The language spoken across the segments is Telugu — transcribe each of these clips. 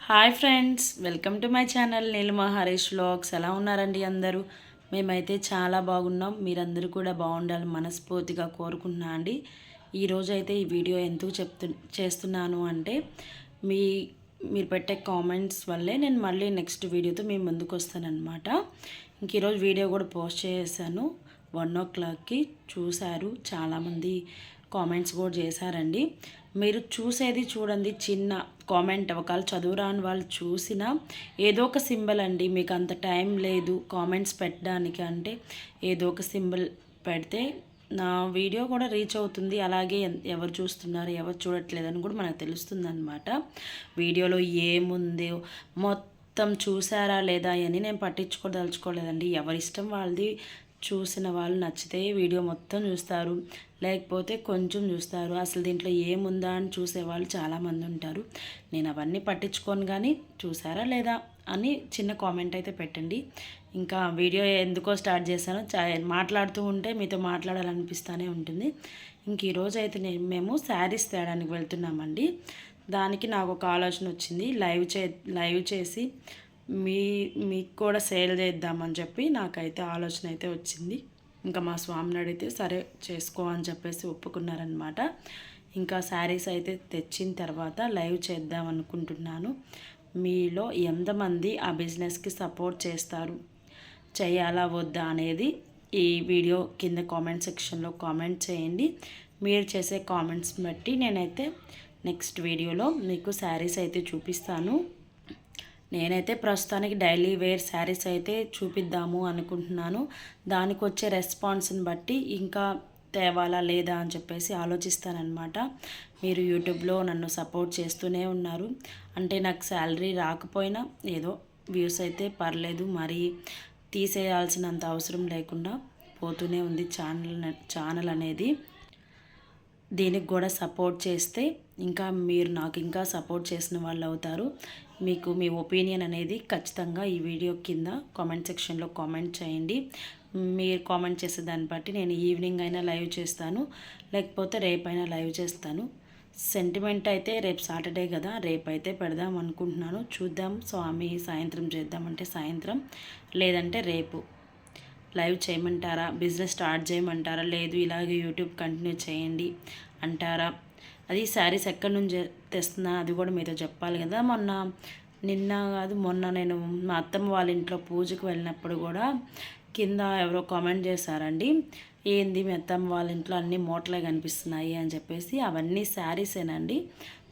Hi friends, welcome to my channel Neelima Harish vlogs. ఎలా ఉన్నారండి అందరూ? మేమైతే చాలా బాగున్నాం. మీరందరూ కూడా బాగుండాలని మనస్ఫూర్తిగా కోరుకుంటున్నా అండి. ఈరోజు అయితే ఈ వీడియో ఎందుకు చేస్తున్నాను అంటే మీ మీరు పెట్టే కామెంట్స్ వల్లే నేను మళ్ళీ నెక్స్ట్ వీడియోతో మీ ముందుకు వస్తానన్నమాట. ఇంక ఈరోజు వీడియో కూడా పోస్ట్ చేశాను. 1:00కి చూశారు, చాలామంది కామెంట్స్ కూడా చేశారండి. మీరు చూసేది చూడండి, చిన్న కామెంట్ ఒకవేళ చదువురాని వాళ్ళు చూసినా ఏదో ఒక సింబల్ అండి. మీకు అంత టైం లేదు కామెంట్స్ పెట్టడానికి అంటే ఏదో ఒక సింబల్ పెడితే నా వీడియో కూడా రీచ్ అవుతుంది. అలాగే ఎవరు చూస్తున్నారు ఎవరు చూడట్లేదని కూడా మనకు తెలుస్తుంది అనమాట. వీడియోలో ఏముంది మొత్తం చూసారా లేదా అని నేను పట్టించుకోదలుచుకోలేదండి. ఎవరిష్టం వాళ్ళది. చూసిన వాళ్ళు నచ్చితే వీడియో మొత్తం చూస్తారు, లేకపోతే కొంచెం చూస్తారు. అసలు దీంట్లో ఏముందా అని చూసేవాళ్ళు చాలామంది ఉంటారు. నేను అవన్నీ పట్టించుకోను, కానీ చూసారా లేదా అని చిన్న కామెంట్ అయితే పెట్టండి. ఇంకా వీడియో ఎందుకో స్టార్ట్ చేశాను, మాట్లాడుతూ ఉంటే మీతో మాట్లాడాలనిపిస్తూనే ఉంటుంది. ఇంక ఈరోజు అయితే మేము శారీస్ తేడానికి వెళ్తున్నామండి. దానికి నాకు ఒక ఆలోచన వచ్చింది, లైవ్ చేసి మీకు కూడా సేల్ చేద్దామని చెప్పి నాకైతే ఆలోచన అయితే వచ్చింది. ఇంకా మా స్వామిని అడిగితే సరే చేసుకో అని చెప్పేసి ఒప్పుకున్నారనమాట. ఇంకా శారీస్ అయితే తెచ్చిన తర్వాత లైవ్ చేద్దాం అనుకుంటున్నాను. మీలో ఎంతమంది ఆ బిజినెస్కి సపోర్ట్ చేస్తారు, చేయాలా వద్దా అనేది ఈ వీడియో కింద కామెంట్ సెక్షన్లో కామెంట్ చేయండి. మీరు చేసే కామెంట్స్ బట్టి నేనైతే నెక్స్ట్ వీడియోలో మీకు శారీస్ అయితే చూపిస్తాను. నేనైతే ప్రస్తుతానికి డైలీ వేర్ శారీస్ అయితే చూపిద్దాము అనుకుంటున్నాను. దానికి వచ్చే రెస్పాన్స్ని బట్టి ఇంకా తేవాలా లేదా అని చెప్పేసి ఆలోచిస్తానన్నమాట. మీరు యూట్యూబ్లో నన్ను సపోర్ట్ చేస్తూనే ఉన్నారు. అంటే నాకు శాలరీ రాకపోయినా ఏదో వ్యూస్ అయితే పర్లేదు, మరి తీసేయాల్సినంత అవసరం లేకుండా పోతూనే ఉంది ఛానల్ అనేది. దీనికి కూడా సపోర్ట్ చేస్తే ఇంకా మీరు నాకు ఇంకా సపోర్ట్ చేసిన వాళ్ళు అవుతారు. మీకు మీ ఒపీనియన్ అనేది ఖచ్చితంగా ఈ వీడియో కింద కామెంట్ సెక్షన్లో కామెంట్ చేయండి. మీరు కామెంట్ చేసే దాన్ని బట్టి నేను ఈవినింగ్ అయినా లైవ్ చేస్తాను, లేకపోతే రేపైనా లైవ్ చేస్తాను. సెంటిమెంట్ అయితే రేపు సాటర్డే కదా, రేపైతే పెడదాం అనుకుంటున్నాను. చూద్దాం, స్వామి సాయంత్రం చేద్దామంటే సాయంత్రం, లేదంటే రేపు లైవ్ చేయమంటారా, బిజినెస్ స్టార్ట్ చేయమంటారా, లేదు ఇలాగే యూట్యూబ్ కంటిన్యూ చేయండి అంటారా. అది శారీస్ ఎక్కడి నుంచి తెస్తున్నా అది కూడా మీతో చెప్పాలి కదా. మొన్న నేను మా అత్తమ్మ వాళ్ళ ఇంట్లో పూజకు వెళ్ళినప్పుడు కూడా కింద ఎవరో కామెంట్ చేశారండి, ఏంది మీ అత్తమ్మ వాళ్ళ ఇంట్లో అన్ని మూటలే కనిపిస్తున్నాయి అని చెప్పేసి. అవన్నీ శారీసేనండి.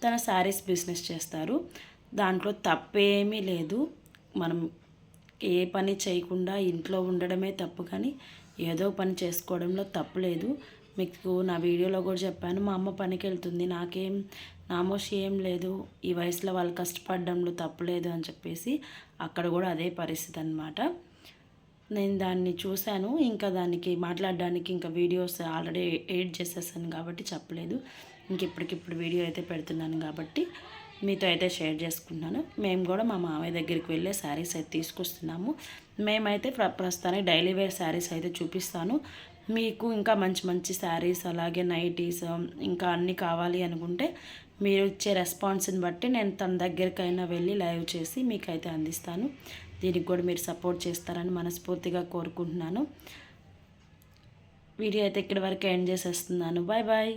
తన శారీస్ బిజినెస్ చేస్తారు, దాంట్లో తప్పేమీ లేదు. మనం ఏ పని చేయకుండా ఇంట్లో ఉండడమే తప్పు, కానీ ఏదో పని చేసుకోవడంలో తప్పు లేదు. మీకు నా వీడియోలో కూడా చెప్పాను, మా అమ్మ పనికి వెళ్తుంది, నాకేం నామోషి ఏం లేదు, ఈ వయసులో వాళ్ళు కష్టపడడంలో తప్పు లేదు అని చెప్పేసి. అక్కడ కూడా అదే పరిస్థితి అనమాట. నేను దాన్ని చూశాను, ఇంకా దానికి మాట్లాడడానికి ఇంకా వీడియోస్ ఆల్రెడీ ఎడిట్ చేసేసాను కాబట్టి చెప్పలేదు. ఇంక ఇప్పటికిప్పుడు వీడియో అయితే పెడుతున్నాను కాబట్టి మీతో అయితే షేర్ చేసుకుంటున్నాను. మేము కూడా మా మామయ్య దగ్గరికి వెళ్ళే శారీస్ అయితే తీసుకొస్తున్నాము. మేమైతే ప్రస్తుతానికి డైలీ వేర్ శారీస్ అయితే చూపిస్తాను. మీకు ఇంకా మంచి మంచి శారీస్ అలాగే నైటీస్ ఇంకా అన్నీ కావాలి అనుకుంటే మీరు ఇచ్చే రెస్పాన్స్ని బట్టి నేను తన దగ్గరికైనా వెళ్ళి లైవ్ చేసి మీకైతే అందిస్తాను. దీనికి కూడా మీరు సపోర్ట్ చేస్తారని మనస్ఫూర్తిగా కోరుకుంటున్నాను. వీడియో అయితే ఇక్కడి వరకు ఎండ్ చేసేస్తున్నాను. Bye bye.